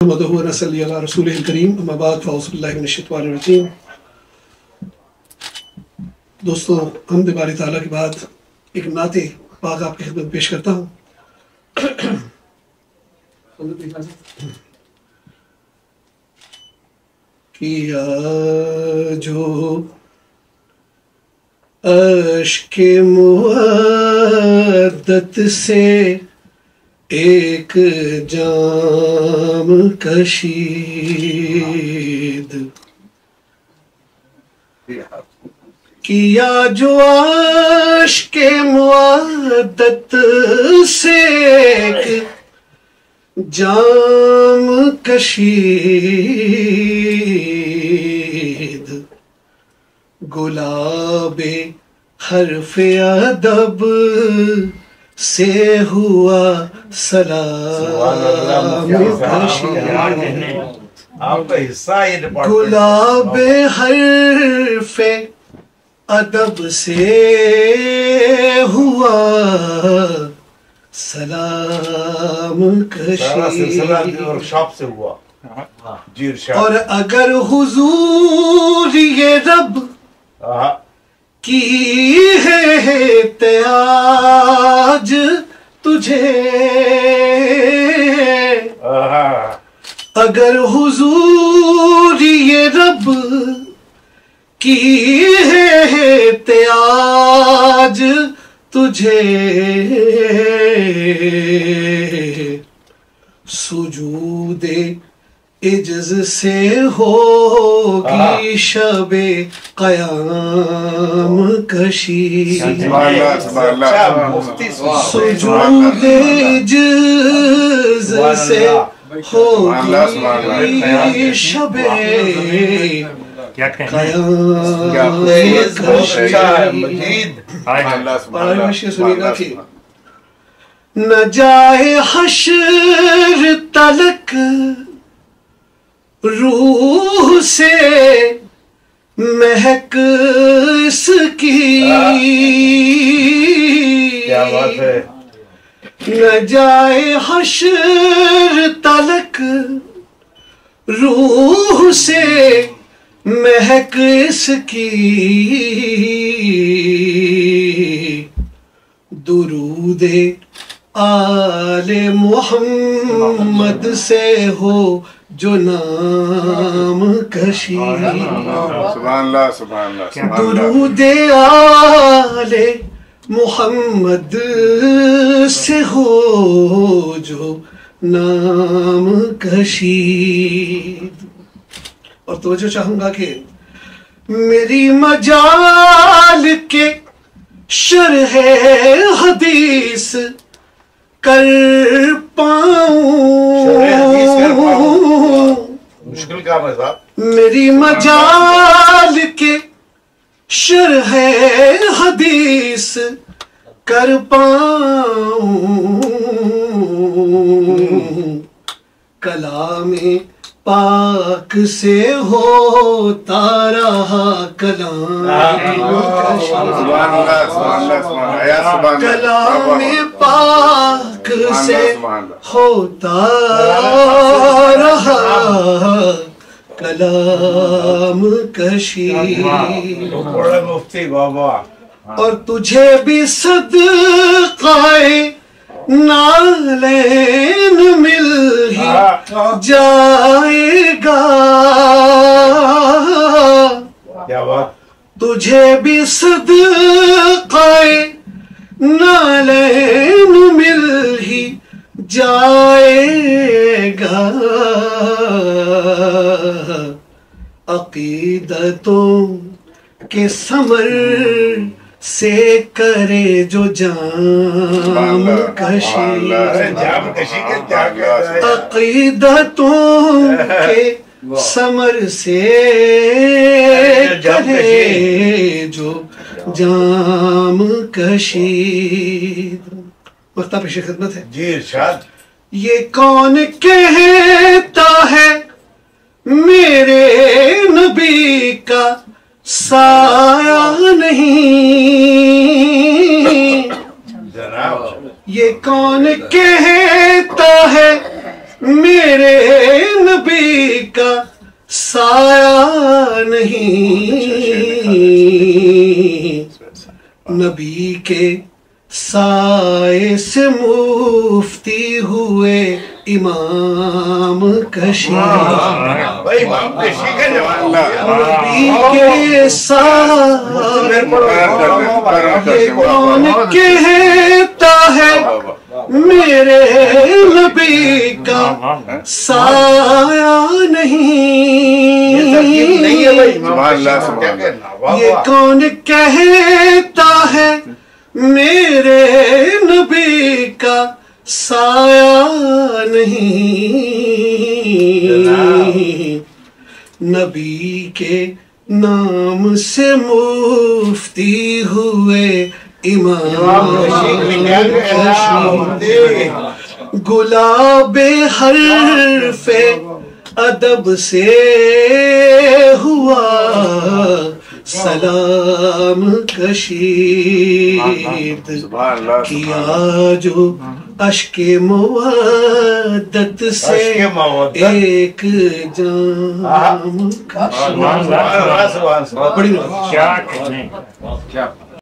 محمد صلی اللہ رسول الکریم اما بعد فاعوذ باللہ من الشیطان الرجیم۔ دوستو، حمد باری تعالیٰ کے بعد ایک نعت پاک آپ کی خدمت پیش کرتا ہوں۔ کیا جو اشک مودت سے ایک جام کشید، کیا جو اشک مودت سے ایک جام کشید، گلاب حرف ادب سے ہوا سلام کشید، گلاب حرف ادب سے ہوا سلام کشید، اور اگر حضور یہ رب کی ہے احتیاج تجھے، اگر حضور یہ رب کی ہے احتیاج تجھے، سجود عجز سے ہوگی شب قیام کشید، سجود عجز سے ہوگی شب قیام کشید۔ نہ جائے حشر تلک روح سے مہک اس کی، نہ جائے حشر تلک روح سے مہک اس کی، درود آل محمد سے ہو جو نام کشید، درود آل محمد سے ہو جو نام کشید۔ اور توجہ چاہوں گا کہ میری مجال کے شرح حدیث کر پاؤں، مشکل کام ہے صاحب، میری مجال کے شرح حدیث کر پاؤں، کلام پاک سے ہوتا رہا کلام کلام پاک سے ہوتا رہا کلام کشید، مفتی بابا، اور تجھے بھی صدقہ نالین مل ہی جائے گا، تجھے بھی صدقہ نالین مل ہی جائے گا، عقیدتوں کے ثمر سے کرے جو جام کشید، عقیدتوں کے ثمر سے کرے جو جام کشید۔ وقتہ پیش خدمت ہے جی ارشاد۔ یہ کون کہتا ہے میرے نبی کا سایہ نہیں، یہ کون کہتا ہے میرے سایہ نہیں، نبی کے سائے سے مفتی ہوئے امام کشی، بھائی امام کشی کا جواب نبی کے سائے یہ کون کہتا ہے میرے نبی کا سایہ نہیں، یہ کون کہتا ہے میرے نبی کا سایہ نہیں، نبی کے نام سے مفتی ہوئے امام کشی، گلاب حرف ادب سے ہوا سلام کشید، کیا جو اشک مودت سے ایک جام کشید۔ سبحان اللہ، کیا کہنے